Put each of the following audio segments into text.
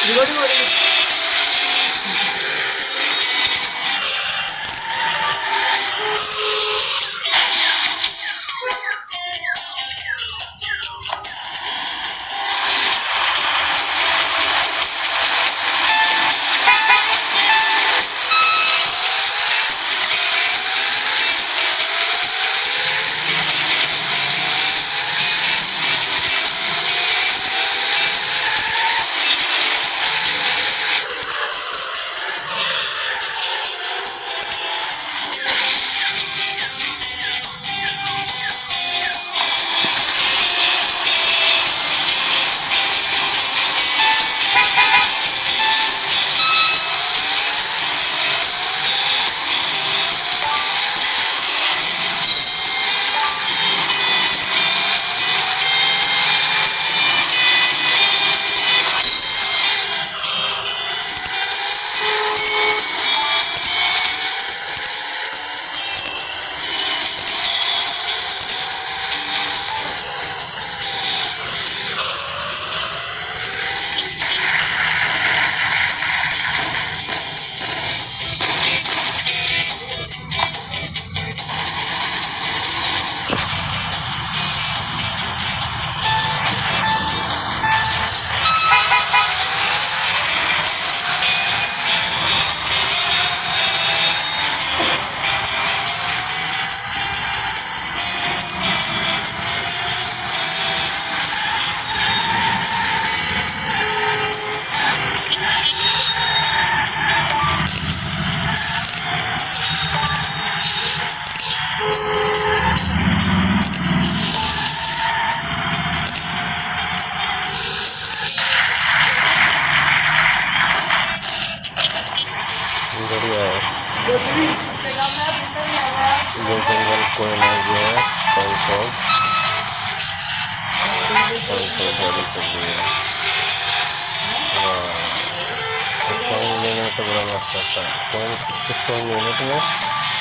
Recording हो रही है।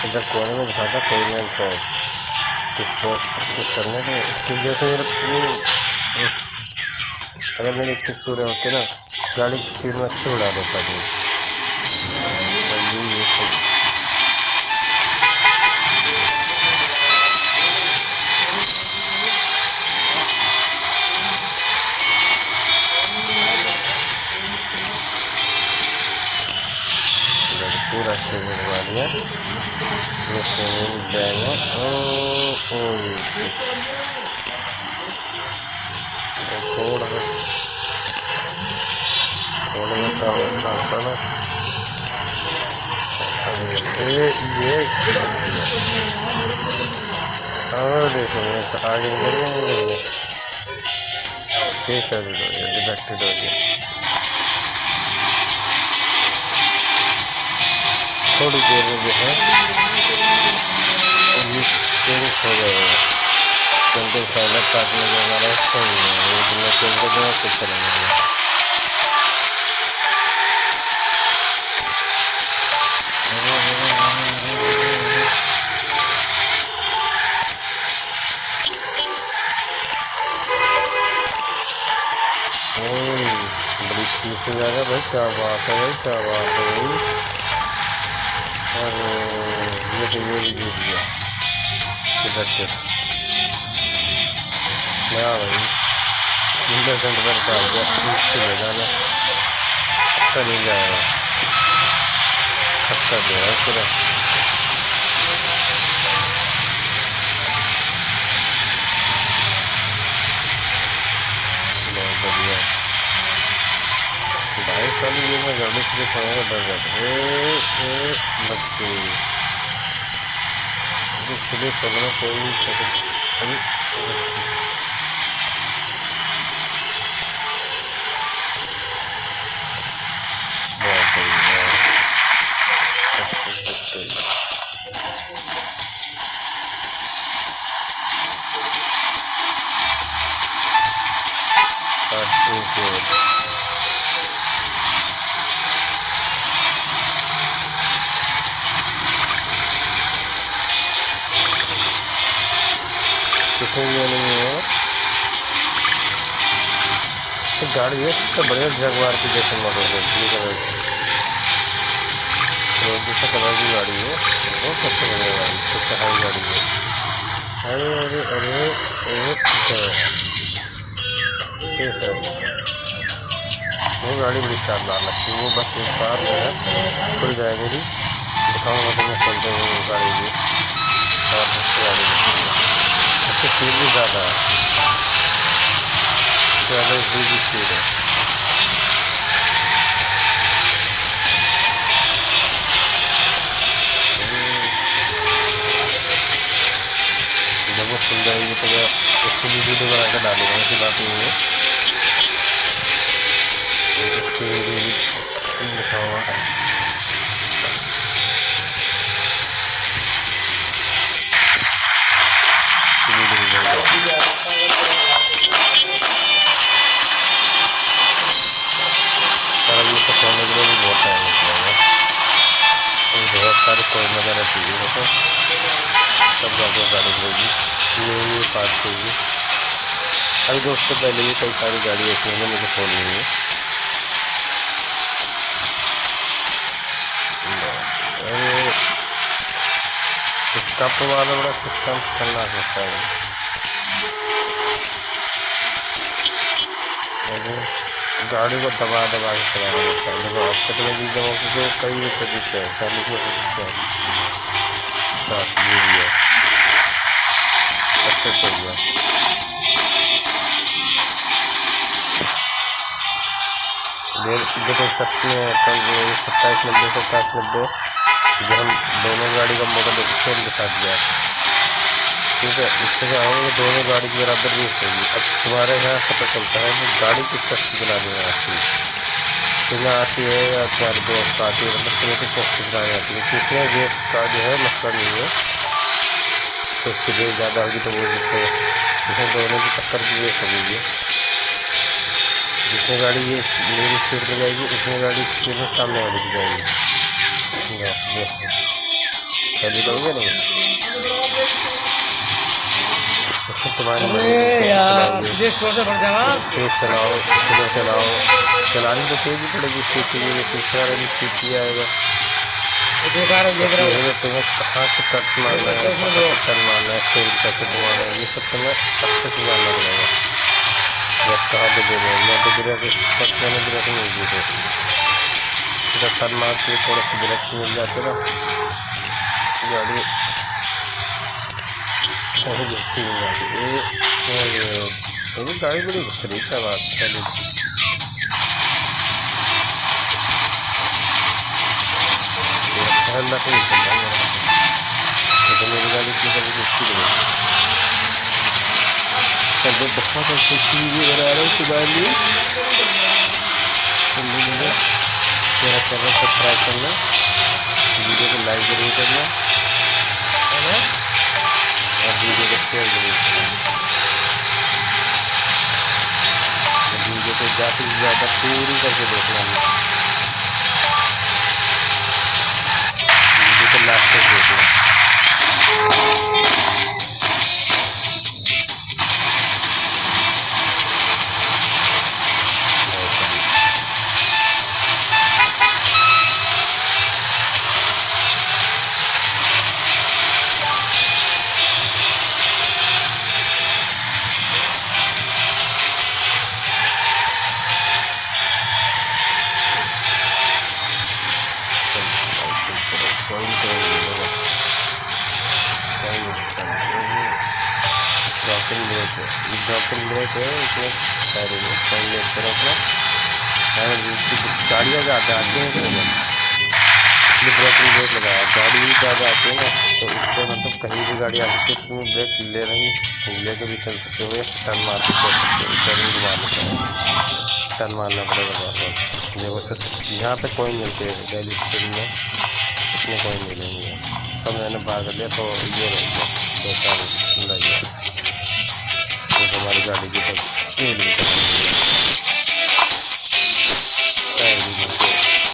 इधर कोने में दिखाता कोरियन टॉप कुछ करने के इसकी वजह से अगर मेरे स्टिक पूरे होते ना गाड़ी की स्पीड में अच्छे उड़ा देता हूँ। पूरा स्टेज लगा दिया आगे डिडक्टेड हो गया। थोड़ी देर में जो है चेंज हो जाएगा कंट्रोल फाइलर काटने में हमारा सही है कुछ चलेंगे। बड़ी खुशी आ रहा भाई, क्या बात है भाई, क्या बात है भाई। और ये तो ये भी जीत गया डिडक्टेड। क्या भाई 1% पर डाल दिया, मुश्किल है जाना, अच्छा नहीं जाएगा, अच्छा देगा पूरा। बहुत बढ़िया भाई, कल ये मैं गाड़ी से खाऊंगा डर जाता बच्चे इसलिए चलना कोई गाड़ी है इसका बढ़िया जगवार की जैसे मॉडल है, ब्लू कलर की रोजी सा कलर की गाड़ी है, बहुत सबसे बढ़िया गाड़ी, सबसे हाई गाड़ी है। अरे अरे अरे वो गाड़ी बड़ी शानदार लगती है। वो बस एक बार जो है खुल जाए मेरी, दिखाऊंगा तुम्हें चलते हुए वो गाड़ी भी, और अच्छी गाड़ी लगती है। उसकी स्पीड भी ज़्यादा है, ज़्यादा स्पीड है। जब वो खुल जाएगी तो मैं उसकी भी वीडियो बना कर डालूंगा, ऐसी बात नहीं है। उसकी वीडियो भी दिखाऊंगा। खोलने के लिए भी बहुत टाइम लगेगा, बहुत सारी कोई वगैरह चाहिए तो तब जाकर गाड़ी खुलेगी, ये पार्ट चाहिए। अभी दोस्तों पहले भी कई सारी गाड़ी ऐसी हैं मुझे खोलनी है। इसका तो वाला बड़ा सिस्टम चलना सकता है, गाड़ी को दबा दबा के चलाना होता है। देखो अब तक में भी जगहों की जो कई तरीके हैं, 40 में बस ये भी है, अच्छे से गया। देखो 27 जो हम दोनों गाड़ी का मॉडल सेम दिखा दिया, ठीक है। इससे क्या होगा कि दोनों गाड़ी की बराबर भी होगी। अब तुम्हारे यहाँ पता चलता है कि गाड़ी किस सस्ती चलाने में आती है, तुम्हें आती है या तुम्हारे दोस्त आती है, मतलब तुम्हें तो सस्ती चलाने आती है। इसमें रेट का जो है मसला नहीं है, तो उसकी रेट ज़्यादा होगी तो वो जिससे इसमें दोनों की टक्कर की रेट होगी। जिसमें गाड़ी ये मेरी स्पीड में जाएगी, उसमें गाड़ी स्पीड में सामने वाली की जाएगी। पहले करोगे नहीं तुम्हारी तेज चलाओ, स्लो चलाओ, चलानी तो तेज ही पड़ेगी, सीटी में तीसरा रही सीटी आएगा। तुम्हें कहाँ से कट मारना है, टर्न मारना है, तेल कैसे घुमाना है, ये सब तुम्हें अच्छे से जानना पड़ेगा। ब्रेक कहाँ पे दे रहे हैं, मैं तो ब्रेक फर्स्ट मैंने ब्रेक नहीं दी थी, जब टर्न मार के थोड़ा सा ब्रेक मिल जाते ना गाड़ी सही देखती मिल जाती। ये गाड़ी बड़ी खरीद का बात है। नहीं चल रहा तो मेरी गाड़ी की कभी देखती नहीं चल बहुत अच्छी चीज़ बना रहा हूँ तुम्हारे लिए। मेरा चैनल सब्सक्राइब करना, वीडियो को लाइक जरूर करना है ना, और वीडियो को शेयर जरूर करना। वीडियो को ज़्यादा से ज़्यादा पूरी करके देखना, वीडियो को लास्ट तक देखना। ड्रॉपिंग ब्रेक है, इसमें सारे फोन लेट कर अपना गाड़ियाँ ज़्यादा आती हैं इसमें ड्रॉपिंग ब्रेक लगाया, गाड़ी भी ज़्यादा आती है ना, तो इससे मतलब कहीं भी गाड़ी आती है तुम्हें ब्रेक ले रही लेके भी चल सकते हो, टर्न मार के चल सकते हो, टर्न घुमाने का टर्न मारना पड़ेगा बहुत। देखो यहाँ पे कोई मिलते हैं डेली स्पीड में, इसमें कोई मिलेंगे, सब मैंने बाहर कर लिया तो ये रह गया 2 साल लग गया। हमारी गाड़ी की तो